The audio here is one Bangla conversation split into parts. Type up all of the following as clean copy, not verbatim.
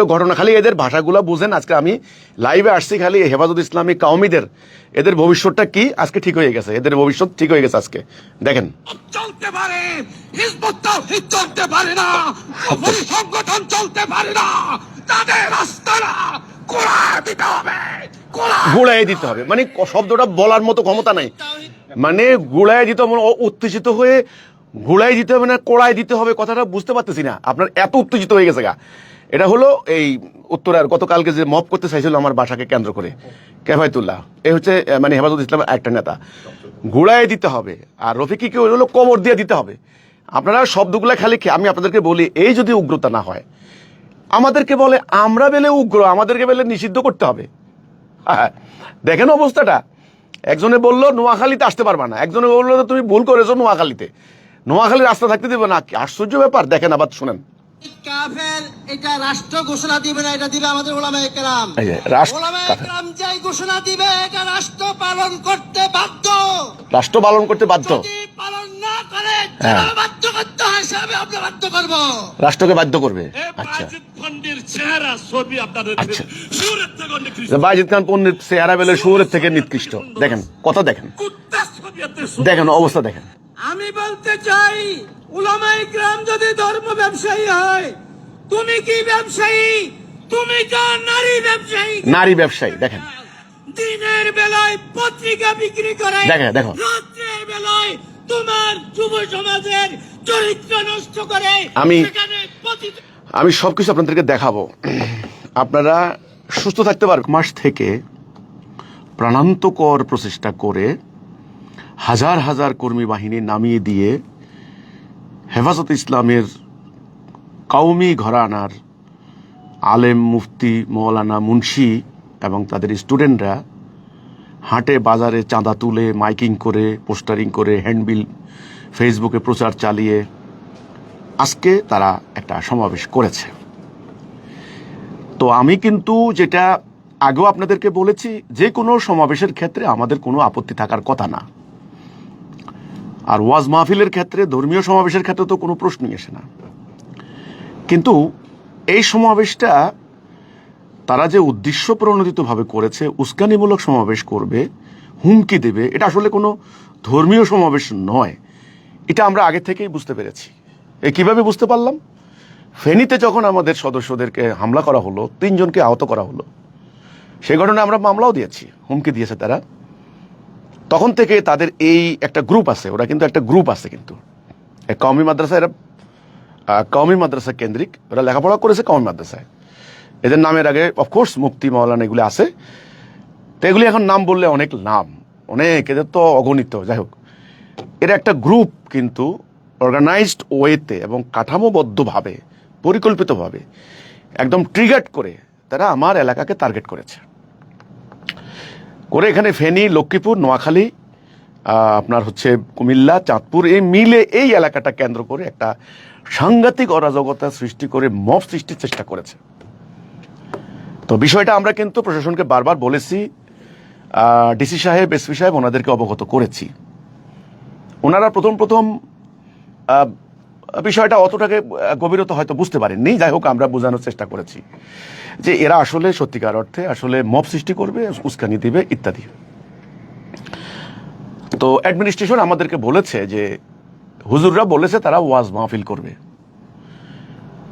হলো ঘটনা। খালি এদের ভাষাগুলো বুঝেন। আজকে আমি লাইভে আসছি, খালি হেফাজত ইসলামী কওমিদের এদের ভবিষ্যৎটা কি আজকে ঠিক হয়ে গেছে, এদের ভবিষ্যৎ ঠিক হয়ে গেছে আজকে দেখেন। চলতে পারে, হিজবুত তাওহীদ চলতে পারে না, সংগঠন চলতে পারে না, তাদের রাস্তাটা গোড়ায় দিতে হবে, গোড়ায় দিতে হবে। মানে শব্দটা বলার মতো ক্ষমতা নাই, মানে গোড়ায় দিতে হবে, উত্তেজিত হয়ে গোড়ায় দিতে হবে না কোড়ায় দিতে হবে, কথাটা বুঝতে পারতেছি না। আপনার এত উত্তেজিত হয়ে গেছে গা। এটা হলো এই উত্তরার গতকালকে যে মব করতে চাইছিল আমার বাসাকে কেন্দ্র করে কেফায়েতুল্লাহ, এ হচ্ছে মানে হেফাজত ইসলামের একটা নেতা। গোড়ায় দিতে হবে, আর রফিকিকে হলো কবর দিয়ে দিতে হবে। আপনারা শব্দগুলা খালি আমি আপনাদেরকে বলি, এই যদি উগ্রতা না হয়, আমাদেরকে বলে আমরা বেলে উগ্র, আমাদেরকে বেলে নিষিদ্ধ করতে হবে। দেখেন অবস্থাটা। একজনে বললো নোয়াখালীতে আসতে পারবা না, একজনে বললো তুমি ভুল করেছো নোয়াখালীতে, নোয়াখালী রাস্তা থাকতে দেবে না। আশ্চর্য ব্যাপার। দেখেন আবার শুনেন। কাফের এটা রাষ্ট্র ঘোষণা দিবে না, এটা দিবে আমাদের উলামায়ে কেরাম। উলামায়ে কেরাম যেই ঘোষণা দিবে এটা রাষ্ট্র পালন করতে বাধ্য, রাষ্ট্র পালন করতে বাধ্য। যদি পালন না করে যেভাবে বাধ্য করতে হয় সেভাবে আমরা বাধ্য করব, রাষ্ট্রকে বাধ্য করবে। আচ্ছা, ফন্ডের চেহারা ছবি আপনাদের আচ্ছা, সুরের থেকে নিকৃষ্ট, বাইজিদ খান পন্ডিত চেহারা বেলে সুরের থেকে নিকৃষ্ট। দেখেন কথা, দেখেন কুত্তার ছবি আপনাদের দেখেন অবস্থা দেখেন। আমি বলতে চাই উলামায়ে কেরাম যদি ধর্ম ব্যবসায়ী হয়, তুমি কি ব্যবসায়ী? তুমি তো নারী ব্যবসায়ী। নারী ব্যবসায়ী। দেখেন দিনের বেলায় পত্রিকা বিক্রি করে, দেখো রাত্রের বেলায় তোমার যুব সমাজের চরিত্র নষ্ট করে। আমি সবকিছু আপনাদেরকে দেখাবো, আপনারা সুস্থ থাকতে পারবেন। মাস থেকে প্রাণান্তকর প্রচেষ্টা করে হাজার হাজার কর্মী বাহিনী নামিয়ে দিয়ে হেফাজত ইসলামের কওমি ঘরানার আলেম, মুফতি, মৌলানা, মুন্সি এবং তাদের স্টুডেন্টরা হাটে বাজারে চাঁদা তুলে, মাইকিং করে, পোস্টারিং করে, হ্যান্ডবিল ফেসবুকে প্রচার চালিয়ে আজকে তারা একটা সমাবেশ করেছে। তো আমি কিন্তু যেটা আগেও আপনাদেরকে বলেছি, যে কোনো সমাবেশের ক্ষেত্রে আমাদের কোনো আপত্তি থাকার কথা না। আর ওয়াজ মাহফিলের ক্ষেত্রে, ধর্মীয় সমাবেশের ক্ষেত্রে তো কোনো প্রশ্নই আসে না। কিন্তু এই সমাবেশটা তারা যে উদ্দেশ্য প্রণোদিতভাবে করেছে, উস্কানিমূলক সমাবেশ করবে, হুমকি দেবে, এটা আসলে কোনো ধর্মীয় সমাবেশ নয়। এটা আমরা আগে থেকেই বুঝতে পেরেছি। কিভাবে বুঝতে পারলাম? ফেনীতে যখন আমাদের সদস্যদেরকে হামলা করা হলো, 3 জনকে আহত করা হলো, সেই ঘটনায় আমরা মামলাও দিয়েছি, হুমকি দিয়েছে তারা। তখন থেকে তাদের এই একটা গ্রুপ আছে, ওরা কিন্তু একটা গ্রুপ আছে, কিন্তু কওমি মাদ্রাসা, এরা কওমি মাদ্রাসা কেন্দ্রিক, ওরা লেখাপড়া করেছে কওমি মাদ্রাসায়। এদের নামের আগে অফকোর্স মুফতি, মাওলানা এগুলি আছে। তো এগুলি এখন নাম বললে অনেক নাম, অনেক, এদের তো অগণিত। যাই হোক, এরা একটা গ্রুপ, কিন্তু অর্গানাইজড ওয়েতে এবং কাঠামোবদ্ধভাবে, পরিকল্পিতভাবে, একদম ট্রিগার্ড করে তারা আমার এলাকাকে টার্গেট করেছে। করে এখানে ফেনী, লক্ষ্মীপুর, নোয়াখালী, আপনার হচ্ছে কুমিল্লা, চাঁদপুর, এই মিলে এই এলাকাটা কেন্দ্র করে একটা সাংঘাতিক অরাজকতা সৃষ্টি করে মব সৃষ্টির চেষ্টা করেছে। তো বিষয়টা আমরা কিন্তু প্রশাসনকে বারবার বলেছি, ডিসি সাহেব, এসপি সাহেব, ওনাদেরকে অবগত করেছি। ওনারা প্রথম বিষয়টা অতটাকে গভীরতা হয়তো বুঝতে পারেননি। যাই হোক, আমরা বোঝানোর চেষ্টা করেছি যে এরা আসলে সত্যিকার অর্থে আসলে মব সৃষ্টি করবে, উস্কানি দিবে ইত্যাদি। তো অ্যাডমিনিস্ট্রেশন আমাদেরকে বলেছে যে হুজুররা বলেছে তারা ওয়াজ মাহফিল করবে।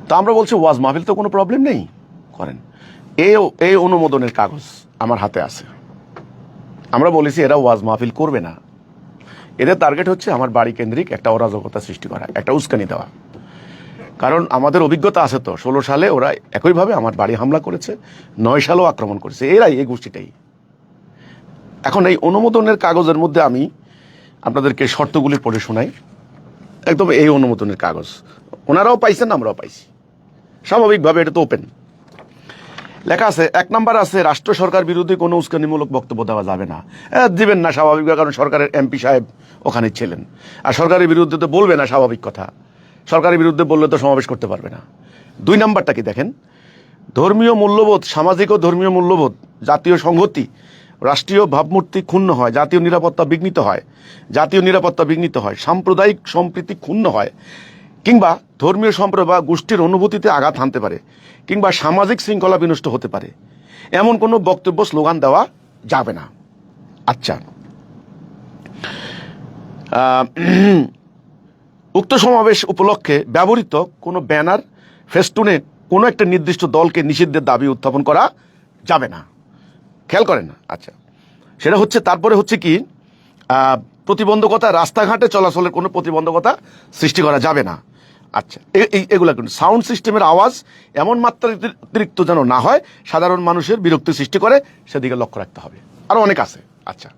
তো আমরা বলছি ওয়াজ মাহফিল তো কোনো প্রবলেম নেই, করেন। এই অনুমোদনের কাগজ আমার হাতে আছে। আমরা বলেছি এরা ওয়াজ মাহফিল করবে না, এদের টার্গেট হচ্ছে আমার বাড়ি কেন্দ্রিক একটা অরাজকতা সৃষ্টি করা, একটা উস্কানি দেওয়া। কারণ আমাদের অভিজ্ঞতা আছে তো, 16 সালে ওরা একইভাবে আমার বাড়ি হামলা করেছে, 9 সালেও আক্রমণ করেছে, এরাই, এই গোষ্ঠীটাই। এখন এই অনুমোদনের কাগজের মধ্যে আমি আপনাদেরকে শর্তগুলি পড়ে শোনাই। একদম এই অনুমোদনের কাগজ ওনারাও পাইছেন, আমরাও পাইছি, স্বাভাবিকভাবে, এটা তো ওপেন। লেখা আছে, 1 নম্বর আছে, রাষ্ট্র সরকার বিরোধী কোনো উস্কানিমূলক বক্তব্য দেওয়া যাবে না। দিবেন না স্বাভাবিকভাবে, কারণ সরকারের এমপি সাহেব ওখানে ছিলেন। আর সরকারের বিরুদ্ধে তো বলবে না, স্বাভাবিক কথা। সরকারের বিরুদ্ধে বললে তো সমাবেশ করতে পারবে না। 2 নম্বরটা কি দেখেন, ধর্মীয় মূল্যবোধ, সামাজিক ও ধর্মীয় মূল্যবোধ, জাতীয় সংহতি, রাষ্ট্রীয় ভাবমূর্তি ক্ষুণ্ণ হয়, জাতীয় নিরাপত্তা বিঘ্নিত হয়, সাম্প্রদায়িক সম্প্রীতি ক্ষুণ্ণ হয়, কিংবা ধর্মীয় সম্প্রদায় বা গোষ্ঠীর অনুভূতিতে আঘাত হানতে পারে, কিংবা সামাজিক শৃঙ্খলা বিনষ্ট হতে পারে, এমন কোনো বক্তব্য স্লোগান দেওয়া যাবে না। আচ্ছা, উক্ত সমাবেশ উপলক্ষে ব্যবহৃত কোনো ব্যানার, ফেস্টুনে কোনো একটা নির্দিষ্ট দলকে নিষিদ্ধের দাবি উত্থাপন করা যাবে না। খেয়াল করেন না? আচ্ছা, সেটা হচ্ছে, তারপরে হচ্ছে কি, প্রতিবন্ধকতা, রাস্তাঘাটে চলাচলের কোনো প্রতিবন্ধকতা সৃষ্টি করা যাবে না। আচ্ছা, এগুলা কিন্তু সাউন্ড সিস্টেমের আওয়াজ এমন মাত্রায় অতিরিক্ত যেন না হয় সাধারণ মানুষের বিরক্তি সৃষ্টি করে, সেদিকে লক্ষ্য রাখতে হবে। আরো অনেক আছে। আচ্ছা,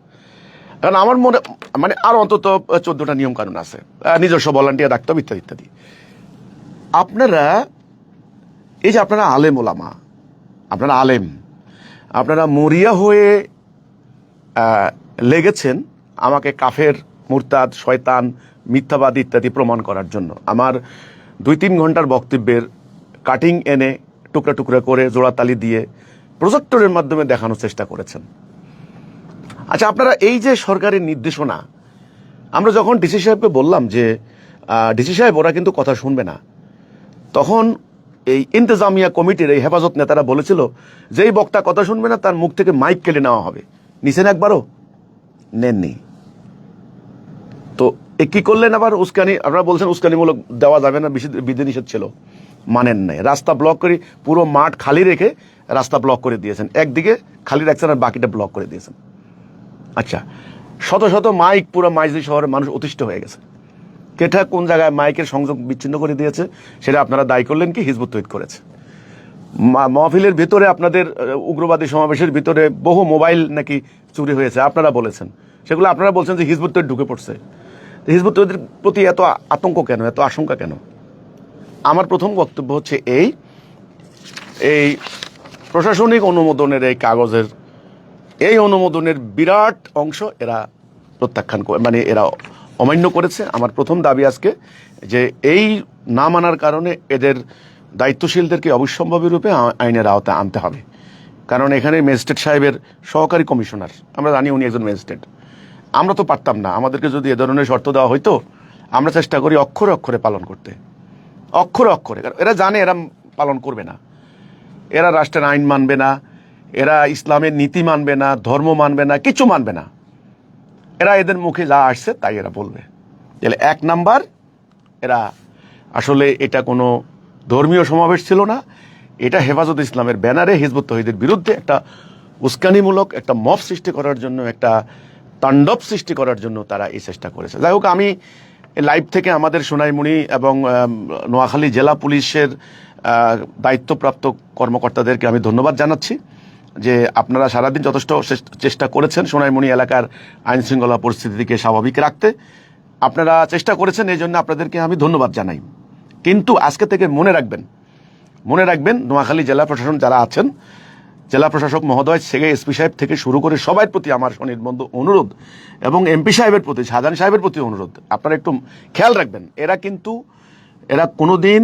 কারণ আমার মনে মানে আরো অন্তত 14টা নিয়ম কানুন আছে, নিজস্ব ভলান্টিয়ার রাখতে হবে, ইত্যাদি ইত্যাদি। আপনারা এই যে আপনারা আলেম ওলামা, আপনারা আলেম, আপনারা মরিয়া হয়ে লেগেছেন আমাকে কাফের, মুরতাদ, শয়তান, মিথ্যাবাদী ইত্যাদি প্রমাণ করার জন্য। আমার 2-3 ঘন্টার বক্তব্যের কাটিং এনে টুকরা টুকরা করে জোড়াতালি দিয়ে প্রজেক্টরের মাধ্যমে দেখানোর চেষ্টা করেছেন। আচ্ছা, আপনারা এই যে সরকারের নির্দেশনা, আমরা যখন ডিসি সাহেবকে বললাম যে ডিসি সাহেব ওরা কিন্তু কথা শুনবে না, তখন এই ইন্তেজামিয়া কমিটির এই হেফাজত নেতারা বলেছিল যে এই বক্তা কথা শুনবে না, তার মুখ থেকে মাইক কেটে নেওয়া হবে। নিছেন একবারও? নেননি। তো কি করলেন আবার? উস্কানি, আপনারা বলছেন উস্কানিমূলক দেওয়া যাবে না, বিধিনিষেধ ছিল, মানেন নাই। রাস্তা ব্লক করে, পুরো মাঠ খালি রেখে রাস্তা ব্লক করে দিয়েছেন, একদিকে খালি রাখছেন আর বাকিটা ব্লক করে দিয়েছেন। আচ্ছা, শত শত মাইক পুরো মাইজদি শহরের মানুষ অতিষ্ঠ হয়ে গেছে। কেটা কোন জায়গায় মাইকের সংযোগ বিচ্ছিন্ন করে দিয়েছে সেটা আপনারা দায়ী করলেন কি? হিজবুত তৈরি করেছে। মাহফিলের ভিতরে আপনাদের উগ্রবাদী সমাবেশের ভিতরে বহু মোবাইল নাকি চুরি হয়েছে, আপনারা বলেছেন। সেগুলো আপনারা বলছেন যে হিজবুত তৈরি ঢুকে পড়ছে। হিজবুত তৈরির প্রতি এত আতঙ্ক কেন, এত আশঙ্কা কেন? আমার প্রথম বক্তব্য হচ্ছে এই প্রশাসনিক অনুমোদনের এই কাগজের, এই অনুমোদনের বিরাট অংশ এরা প্রত্যাখ্যান করে, মানে এরা অমান্য করেছে। আমার প্রথম দাবি আজকে যে এই না মানার কারণে এদের দায়িত্বশীলদেরকে অবশ্যম্ভাবী রূপে আইনের আওতায় আনতে হবে। কারণ এখানে ম্যাজিস্ট্রেট সাহেবের সহকারী কমিশনার, আমরা জানি উনি একজন ম্যাজিস্ট্রেট। আমরা তো পারতাম না, আমাদেরকে যদি এ ধরনের শর্ত দেওয়া হইতো আমরা চেষ্টা করি অক্ষরে অক্ষরে পালন করতে, অক্ষরে অক্ষরে। কারণ এরা জানে এরা পালন করবে না, এরা রাষ্ট্রের আইন মানবে না, এরা ইসলামের নীতি মানবে না, ধর্ম মানবে না, কিছু মানবে না। এরা এদের মুখে যা আসছে তাই এরা বলবে। তাহলে 1 নাম্বার, এরা আসলে এটা কোনো ধর্মীয় সমাবেশ ছিল না, এটা হেফাজত ইসলামের ব্যানারে হিজবুত তৌহিদের বিরুদ্ধে একটা উস্কানিমূলক একটা মব সৃষ্টি করার জন্য, একটা তাণ্ডব সৃষ্টি করার জন্য তারা এই চেষ্টা করেছে। যাই হোক, আমি লাইভ থেকে আমাদের সোনাইমুড়ি এবং নোয়াখালী জেলা পুলিশের দায়িত্বপ্রাপ্ত কর্মকর্তাদেরকে আমি ধন্যবাদ জানাচ্ছি যে আপনারা সারাদিন যথেষ্ট চেষ্টা করেছেন সোনাইমুড়ি এলাকার আইন শৃঙ্খলা পরিস্থিতিকে স্বাভাবিক রাখতে। আপনারা চেষ্টা করেছেন, এই জন্য আপনাদেরকে আমি ধন্যবাদ জানাই। কিন্তু আজকে থেকে মনে রাখবেন নোয়াখালী জেলা প্রশাসন যারা আছেন, জেলা প্রশাসক মহোদয় থেকে এসপি সাহেব থেকে শুরু করে সবার প্রতি আমার স্বনির্বন্ধ অনুরোধ, এবং এমপি সাহেবের প্রতি, শাহজাহান সাহেবের প্রতি অনুরোধ, আপনারা একটু খেয়াল রাখবেন। এরা কোনোদিন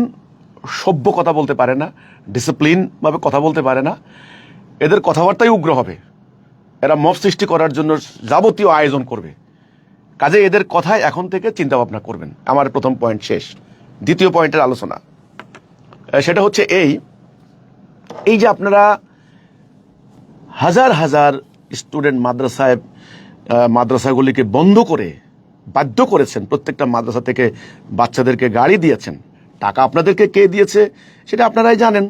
সভ্য কথা বলতে পারে না, ডিসিপ্লিন ভাবে কথা বলতে পারে না, এদের কথাবার্তাই উগ্র হবে। এরা মব সৃষ্টি করার জন্য যাবতীয় আয়োজন করবে। কাজে এদের কথায় এখন থেকে চিন্তা ভাবনা করবেন। আমার প্রথম পয়েন্ট শেষ। দ্বিতীয় পয়েন্টের আলোচনা, সেটা হচ্ছে এই যে আপনারা হাজার হাজার স্টুডেন্ট মাদ্রাসাগুলিকে বন্ধ করে বাধ্য করেছেন, প্রত্যেকটা মাদ্রাসা থেকে বাচ্চাদেরকে গাড়ি দিয়েছেন। টাকা আপনাদেরকে কে দিয়েছে সেটা আপনারাই জানেন।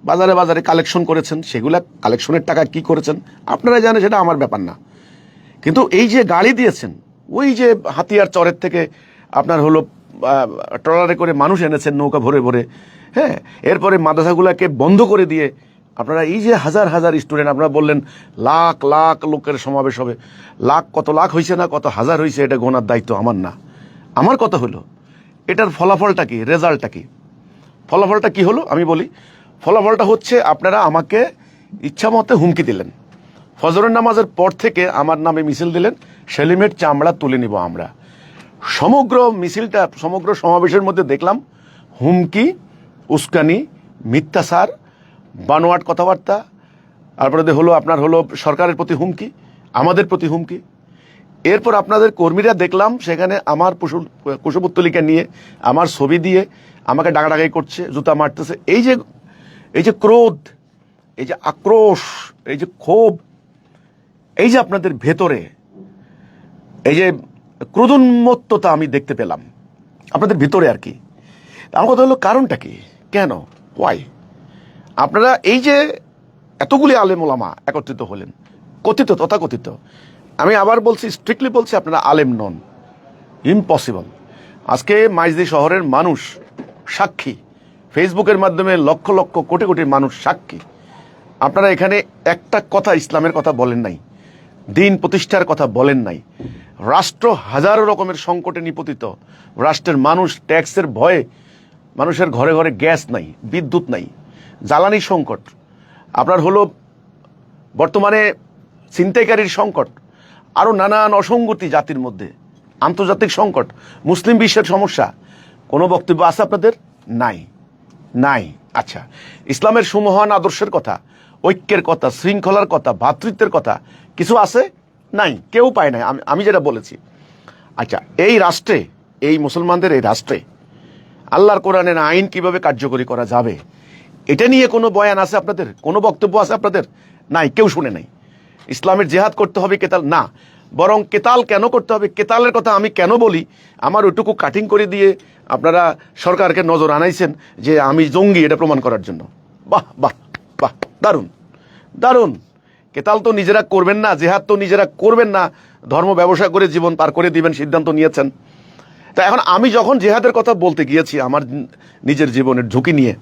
বাজারে বাজারে কালেকশন করেছেন, সেগুলা কালেকশনের টাকা কি করেছেন আপনারাই জানেন, সেটা আমার ব্যাপার না। কিন্তু এই যে গাড়ি দিয়েছেন, ওই যে হাতিয়ার চরের থেকে আপনার হলো ট্রলারে করে মানুষ এনেছেন নৌকা ভরে ভরে, হ্যাঁ, এরপরে মাদ্রাসাগুলোকে বন্ধ করে দিয়ে আপনারা এই যে হাজার হাজার স্টুডেন্ট, আপনারা বললেন লাখ লাখ লোকের সমাবেশ হবে, কত লাখ হয়েছে না কত হাজার হয়েছে এটা গোনার দায়িত্ব আমার না। আমার কথা হলো এটার ফলাফলটা কি, রেজাল্টটা কি? ফলাফলটা কি হলো আমি বলি। ফলাফলটা হচ্ছে আপনারা আমাকে ইচ্ছামতে হুমকি দিলেন। ফজরের নামাজের পর থেকে আমার নামে মিছিল দিলেন, সেলিমের চামড়া তুলে নিব আমরা। সমগ্র মিছিলটা, সমগ্র সমাবেশের মধ্যে দেখলাম হুমকি, উস্কানি, মিথ্যাচার, বানোয়াট কথাবার্তা, তারপরে হলো আপনার হলো সরকারের প্রতি হুমকি, আমাদের প্রতি হুমকি। এরপর আপনাদের কর্মীরা দেখলাম সেখানে আমার কুশপুত্তলিকা নিয়ে আমার ছবি দিয়ে আমাকে ডাকাডাকি করছে, জুতা মারতেছে। এই যে ক্রোধ, এই যে আক্রোশ, এই যে ক্ষোভ, এই যে আপনাদের ভেতরে এই যে ক্রোধোন্মত্ততা আমি দেখতে পেলাম আপনাদের ভিতরে আর কি। আমার কথা হলো কারণটা কি, কেন, ওয়াই? আপনারা এই যে এতগুলি আলেম ওলামা একত্রিত হলেন, তথাকথিত, আমি আবার বলছি, স্ট্রিক্টলি বলছি, আপনারা আলেম নন, ইম্পসিবল। আজকে মাইজদি শহরের মানুষ সাক্ষী, ফেসবুকের মাধ্যমে লক্ষ লক্ষ কোটি কোটি মানুষ সাক্ষী। আপনারা এখানে একটা কথা ইসলামের কথা বলেন নাই, দিন প্রতিষ্ঠার কথা বলেন নাই। রাষ্ট্র হাজারো রকমের সংকটে নিপতিত, রাষ্ট্রের মানুষ ট্যাক্সের ভয়ে, মানুষের ঘরে ঘরে গ্যাস নাই, বিদ্যুৎ নাই, জ্বালানি সংকট, আপনার হলো বর্তমানে ছিনতাইকারীর সংকট, আরও নানান অসঙ্গতি জাতির মধ্যে, আন্তর্জাতিক সংকট, মুসলিম বিশ্বের সমস্যা। কোনো বক্তব্য আছে আপনাদের? নাই। আচ্ছা, ইসলামের সুমহান আদর্শের কথা, ঐক্যের কথা, শৃঙ্খলার কথা, ভ্রাতৃত্বের কথা কিছু আছে? নাই, কেউ পায় নাই। আমি যেটা বলেছি। আচ্ছা, এই রাষ্ট্রে, এই মুসলমানদের এই রাষ্ট্রে আল্লাহর কোরআনের আইন কিভাবে কার্যকরী করা যাবে, এটা নিয়ে কোনো বয়ান আছে আপনাদের? কোনো বক্তব্য আছে আপনাদের? নাই, কেউ শুনে নাই। ইসলামের জেহাদ করতে হবে কেতাল না, বরং কেতাল কেন করতে হবে, কেতালের কথা আমি কেন বলি, আমার ওইটুকু কাটিং করে দিয়ে আপনারা সরকারকে নজর আনাইছেন যে আমি জঙ্গি, এটা প্রমাণ করার জন্য। বাহ বাহ বাহ, দারুণ দারুণ। কেতাল তো নিজেরা করবেন না, জেহাদ তো নিজেরা করবেন না, ধর্ম ব্যবসা করে জীবন পার করে দিবেন সিদ্ধান্ত নিয়েছেন। তা এখন আমি যখন জেহাদের কথা বলতে গিয়েছি আমার নিজের জীবনের ঝুঁকি নিয়ে,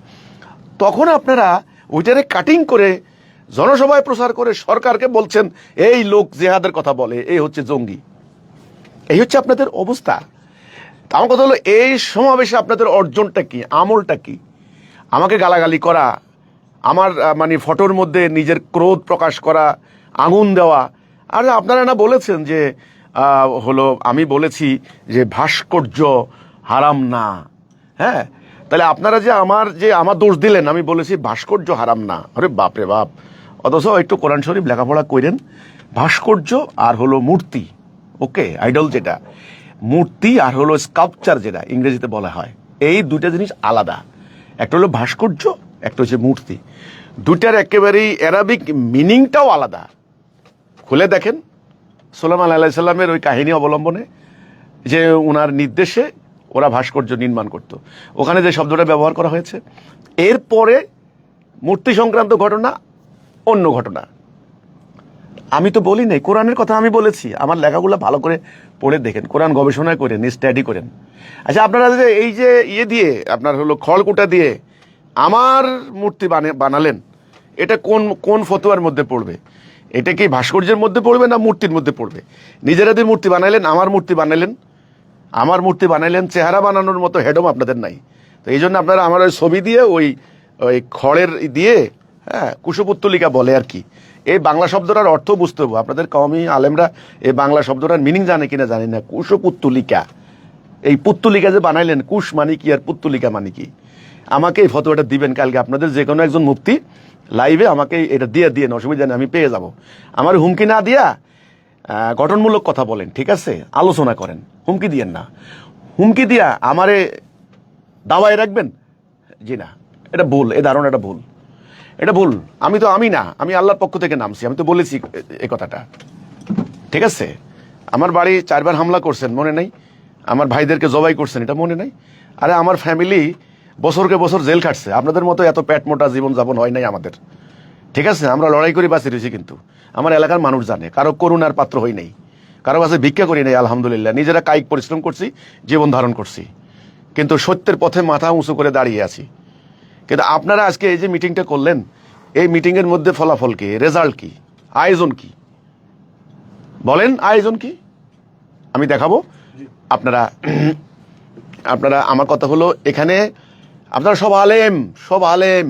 তখন আপনারা ওইটারে কাটিং করে জনসভায় প্রচার করে সরকারকে বলছেন এই লোক জেহাদের কথা বলে, এই হচ্ছে জঙ্গি। এই হচ্ছে আপনাদের অবস্থা। আমার কথা হলো, এই সমাবেশে আপনাদের অর্জনটা কি, আমলটা কি? আমাকে গালাগালি করা, আমার মানে ফটোর মধ্যে নিজের ক্রোধ প্রকাশ করা, আগুন দেওয়া। আর আপনারা না বলেছেন যে হলো, আমি বলেছি যে ভাস্কর্য হারাম না, হ্যাঁ, তাহলে আপনারা যে আমার দোষ দিলেন, আমি বলেছি ভাস্কর্য হারাম না। আরে বাপরে বাপ! অথচ একটু কোরআন শরীফ লেখাপড়া করেন। ভাস্কর্য আর হলো মূর্তি, ওকে, আইডল যেটা, মূর্তি আর হলো স্কাল্পচার যেটা ইংরেজিতে বলা হয়, এই দুইটা জিনিস আলাদা। একটা হলো ভাস্কর্য, একটা হচ্ছে মূর্তি। দুইটার একেবারেই অ্যারাবিক মিনিংটাও আলাদা। খুলে দেখেন সুলাইমান আলাইহিস সালামের ওই কাহিনী অবলম্বনে, যে ওনার নির্দেশে ওরা ভাস্কর্য নির্মাণ করত, ওখানে যে শব্দটা ব্যবহার করা হয়েছে। এরপরে মূর্তি সংক্রান্ত ঘটনা অন্য ঘটনা। আমি তো বলি নাই, কোরআনের কথা আমি বলেছি। আমার লেখাগুলো ভালো করে পড়ে দেখেন, কোরআন গবেষণা করেন, স্টাডি করেন। আচ্ছা, আপনারা যে এই যে দিয়ে আপনার হলো খড়কুটা দিয়ে আমার মূর্তি বানালেন, এটা কোন ফতোয়ার মধ্যে পড়বে? এটা কি ভাস্কর্যের মধ্যে পড়বে না মূর্তির মধ্যে পড়বে? নিজেরা দিয়ে মূর্তি বানাইলেন, আমার মূর্তি বানাইলেন, চেহারা বানানোর মতো হেডম আপনাদের নাই। তো এই জন্য আপনারা আমার ওই ছবি দিয়ে ওই খড়ের দিয়ে, হ্যাঁ, কুশপুত্তলিকা বলে আর কি। এই বাংলা শব্দটার অর্থ বুঝতে হবে। আপনাদের কওমি আলেমরা এই বাংলা শব্দটার মিনিং জানে কিনা জানি না। কুশপুত্তলিকা, এই পুত্তলিকা যে বানাইলেন, কুশ মানে কি আর পুত্তলিকা মানে কি? আমাকে এই ফটোটা দিবেন কালকে, আপনাদের যে কোনো একজন মুফতি লাইভে আমাকে এটা দিয়ে অসুবিধা নেই, আমি পেয়ে যাব। আমার হুমকি না দিয়া গঠনমূলক কথা বলেন, ঠিক আছে, আলোচনা করেন, হুমকি দিয়েন না। হুমকি দিয়া আমারে দাবায় রাখবেন, জি না, এটা ভুল, এই ধারণাটা ভুল, এটা ভুল। আমি না, আমি আল্লাহর পক্ষ থেকে নামছি, আমি তো বলেছি এই কথাটা, ঠিক আছে। আমার বাড়ি 4 বার হামলা করছেন, মনে নাই? আমার ভাইদেরকে জবাই করছেন, এটা মনে নাই? আরে আমার ফ্যামিলি বছরকে বছর জেল খাটছে, আপনাদের মতো এত পেট মোটা জীবনযাপন হয় নাই আমাদের, ঠিক আছে। আমরা লড়াই করে বাঁচিয়ে রয়েছি, কিন্তু আমার এলাকার মানুষ জানে, কারো করুণার পাত্র হই নাই, কারো কাছে ভিক্ষা করি নাই, আলহামদুলিল্লাহ। নিজেরা কায়িক পরিশ্রম করছি, জীবন ধারণ করছি, কিন্তু সত্যের পথে মাথা উঁচু করে দাঁড়িয়ে আছি। কিন্তু আপনারা আজকে এই যে মিটিংটা করলেন, এই মিটিংয়ের মধ্যে ফলাফল কি, রেজাল্ট কি, আয়োজন কি? বলেন আয়োজন কি? আমি দেখাবো। আপনারা আমার কথা হলো, এখানে আপনারা সব আলেম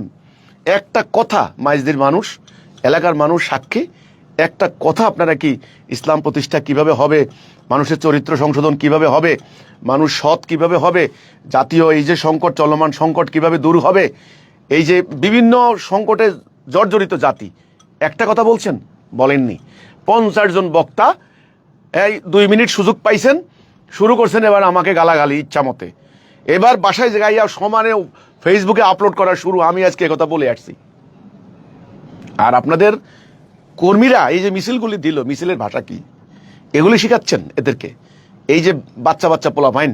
একটা কথা, মাইজদির মানুষ, এলাকার মানুষ সাক্ষী, একটা কথা আপনারা কি, ইসলাম প্রতিষ্ঠা কিভাবে হবে, মানুষের চরিত্র সংশোধন কিভাবে হবে, মানুষ সৎ কিভাবে হবে, জাতীয় এই যে সংকট, চলমান সংকট কিভাবে দূর হবে, এই যে বিভিন্ন সংকটে জর্জরিত জাতি, একটা কথা বলছেন? বলেননি। 50 জন বক্তা এই 2 মিনিট সুযোগ পাইছেন, শুরু করছেন এবার আমাকে গালাগালি ইচ্ছা মতে। এবার বাসায় যাইয়া সমানে ফেসবুকে আপলোড করা শুরু। আমি আজকে কথা বলে আসছি। আর আপনাদের কর্মীরা এই যে মিছিলগুলি দিল, মিছিলের ভাষা কি এগুলি শিখাচ্ছেন এদেরকে? এই যে বাচ্চা বাচ্চা পোলাপাইন,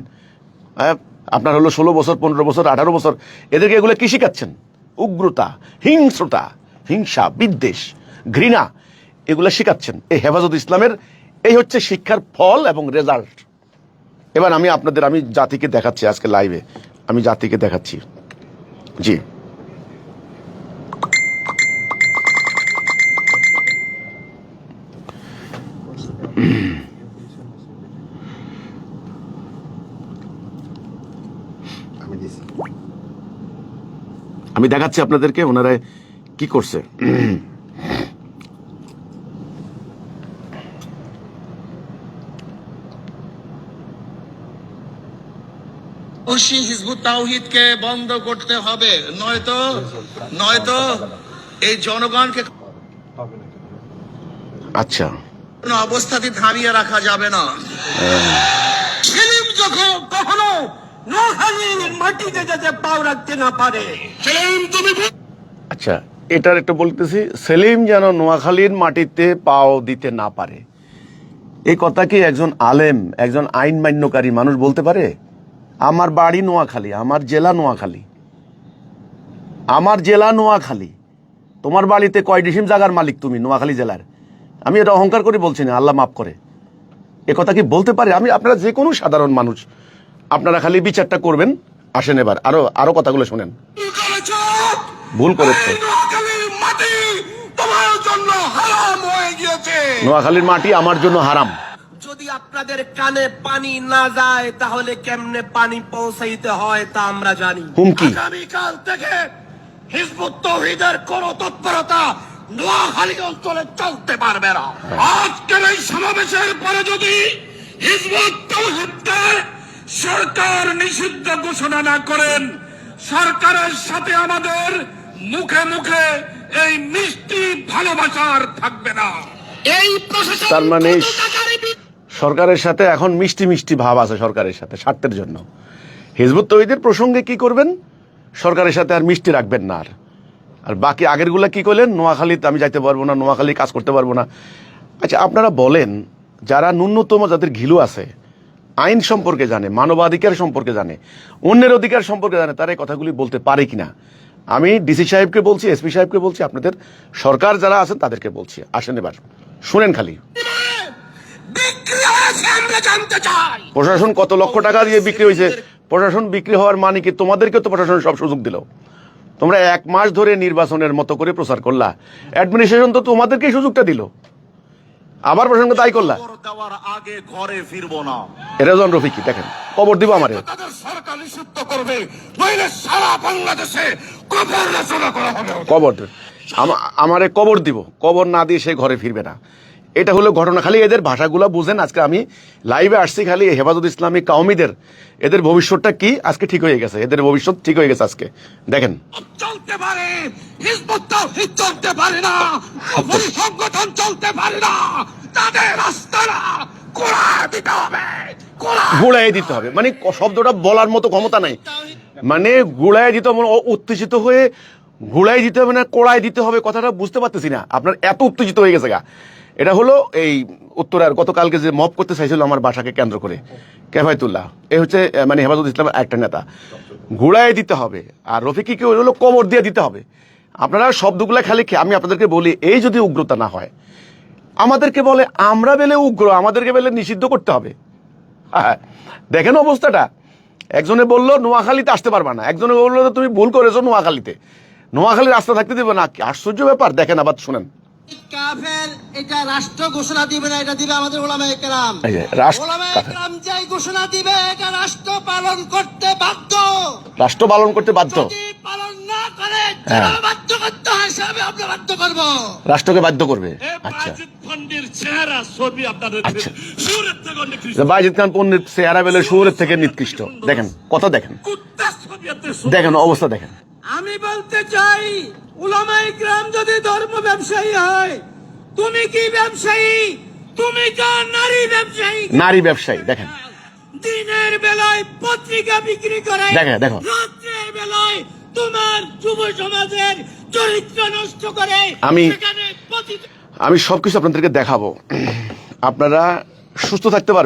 আপনার হলো 16 বছর, 15 বছর, 18 বছর, এদেরকে এগুলো কি শিখাচ্ছেন? উগ্রতা, হিংস্রতা, হিংসা, বিদ্বেষ, ঘৃণা, এগুলো শিখাচ্ছেন। এই হেফাজত ইসলামের এই হচ্ছে শিক্ষার ফল এবং রেজাল্ট। এবার আমি জাতিকে দেখাচ্ছি, আজকে লাইভে আমি জাতিকে দেখাচ্ছি। জি, আমি দেখাচ্ছি আপনাদেরকে ওনারা কি করছে। অবশ্যই হিজবুত তাওহীদকে বন্ধ করতে হবে, নয়তো এই জনগণকে আচ্ছা, কোনো অবস্থাতে থামিয়ে রাখা যাবে না। সেলিম যখন কখনো নোয়াখালীর মাটিতে যাতে পাও রাখতে না পারে, সেলিম তুমি আচ্ছা, এটার একটা বলতেছি, সেলিম যেন নোয়াখালীর মাটিতে পাও দিতে না পারে। এই কথা কি একজন আলেম, একজন আইন মান্যকারী মানুষ বলতে পারে? আমার বাড়ি নোয়াখালী, আমার জেলা নোয়াখালী, তোমার বাড়িতে কয় ডিসিম জায়গার মালিক তুমি নোয়াখালী জেলার? আমি এটা অহংকার করে বলছি না, আল্লাহ মাফ করে। এ কথা কি বলতে পারে? আপনারা যে কোনো সাধারণ মানুষ, আপনারা খালি বিচারটা করবেন। আসেন এবার আরো কথাগুলো শোনেন। ভুল করেছে, নোয়াখালীর মাটি আমার জন্য হারাম। যদি আপনাদের কানে পানি না যায় তাহলে কেমনে পানি পৌঁছাইতে হয় তা আমরা জানি। হুমকি, আগামীকাল থেকে হিজবুত তাওহীদের কোন তৎপরতা নোয়াখালী অঞ্চলে চলতে পারবে না। আজকের এই সমাবেশের পরে যদি হিজবুত তাওহীদকে সরকার নিষিদ্ধ ঘোষণা না করেন, সরকারের সাথে আমাদের মুখে মুখে এই মিষ্টি ভালোবাসার থাকবে না। এই প্রশাসন তার মানে সরকারের সাথে এখন মিষ্টি মিষ্টি ভাব আছে সরকারের সাথে, স্বার্থের জন্য। হিজবুত তাওহীদের প্রসঙ্গে কি করবেন? সরকারের সাথে আর মিষ্টি রাখবেন না। আর বাকি আগেরগুলা কি করলেন? নোয়াখালীতে আমি যাইতে পারবো না, নোয়াখালী কাজ করতে পারবো না। আচ্ছা, আপনারা বলেন, যারা ন্যূনতম যাদের ঘিলু আছে, আইন সম্পর্কে জানে, মানবাধিকার সম্পর্কে জানে, অন্যের অধিকার সম্পর্কে জানে, তারা এই কথাগুলি বলতে পারে কিনা? আমি ডিসি সাহেবকে বলছি, এসপি সাহেবকে বলছি, আপনাদের সরকার যারা আছেন তাদেরকে বলছি। আসেন এবার শুনেন খালি। প্রশাসন কত লক্ষ টাকা দিয়ে বিক্রি হয়েছে? প্রশাসন বিক্রি হওয়ার মানে কি? তোমাদেরকে তো প্রশাসন সব সুযোগ দিল। তোমরা 1 মাস ধরে নির্বাচনের মতো করে প্রচার করলা, অ্যাডমিনিস্ট্রেশন তো তোমাদেরকেই সুযোগটা দিল, আবার প্রসঙ্গ তাই করলা। দেওয়ার আগে ঘরে ফিরবো না, রেজন রফিকি দেখেন, কবর দিব আমারে, তাদের সরকার নিষিদ্ধ করবে, নইলে সারা বাংলাদেশে কবর রচনা করা হবে। কবর আমারে কবর দিব, কবর না দিয়ে সে ঘরে ফিরবে না। এটা হলো ঘটনা। খালি এদের ভাষাগুলো বুঝেন। আজকে আমি লাইভে আসছি, খালি হেফাজত ইসলামী কাউমিদের এদের ভবিষ্যৎটা কি আজকে ঠিক হয়ে গেছে, এদের ভবিষ্যৎ ঠিক হয়ে গেছে আজকে। দেখেন, চলতে পারে হিজবুত তাওহীদ, চলতে পারে না সংগঠন, চলতে পারে না, তাদের রাস্তাটা কোড়ায় দিতে হবে, গুড়াই দিতে হবে। মানে শব্দটা বলার মতো ক্ষমতা নাই, মানে গুড়াই দিতে হবে, উত্তেজিত হয়ে গুড়াই দিতে হবে না কোড়াই দিতে হবে, কথাটা বুঝতে পারতেছি না। আপনার এত উত্তেজিত হয়ে গেছে গা। এটা হলো এই উত্তরার গতকালকে যে মব করতে চাইছিল আমার বাসাকে কেন্দ্র করে, কেফায়েতুল্লাহ, এ হচ্ছে মানে হেফাজত ইসলামের একটা নেতা। ঘুরাই দিতে হবে, আর রফিকিকে হলো কবর দিয়ে দিতে হবে। আপনারা শব্দগুলা খালি, আমি আপনাদেরকে বলি, এই যদি উগ্রতা না হয়, আমাদেরকে বলে আমরা বেলে উগ্র, আমাদেরকে বেলে নিষিদ্ধ করতে হবে। হ্যাঁ, দেখেন অবস্থাটা। একজনে বললো নোয়াখালীতে আসতে পারবা না, একজনে বললো তুমি ভুল করেছো নোয়াখালীতে, নোয়াখালী রাস্তা থাকতে দেবে না। কি আশ্চর্য ব্যাপার! দেখেন আবার শুনেন। কাফের এটা রাষ্ট্র ঘোষণা দিবে না, এটা দিবে আমাদের উলামায়ে কেরাম। উলামায়ে কেরাম যাই ঘোষণা দিবে এটা রাষ্ট্র পালন করতে বাধ্য, রাষ্ট্র পালন করতে বাধ্য। যদি পালন না করে যারা বাধ্য করতে হয় হিসাবে আমরা বাধ্য করব, রাষ্ট্রকে বাধ্য করবে। আচ্ছা, বাজিদ খানের চেহারা ছবি আপনাদের সুরের থেকে নিকৃষ্ট, বাজিদ খান পণ্ডিত চেহারা বেলে সুরের থেকে নিকৃষ্ট। দেখেন কথা, দেখেন কুত্তা ছবি দেখেন অবস্থা দেখেন। আমি বলতে চাই, উলামায়ে কেরাম যদি ধর্ম ব্যবসায়ী হয়, তুমি কি ব্যবসায়ী? তুমি যা নারী ব্যবসায়ী, নারী ব্যবসায়ী দেখেন, দিনের বেলায় পত্রিকা বিক্রি করে, দেখো। রাত্রের বেলায় তোমার যুব সমাজের চরিত্র নষ্ট করে, আমি- সেখানে আমি সবকিছু আপনাদেরকে দেখাবো, আপনারা সুস্থ থাকতে পারবেন।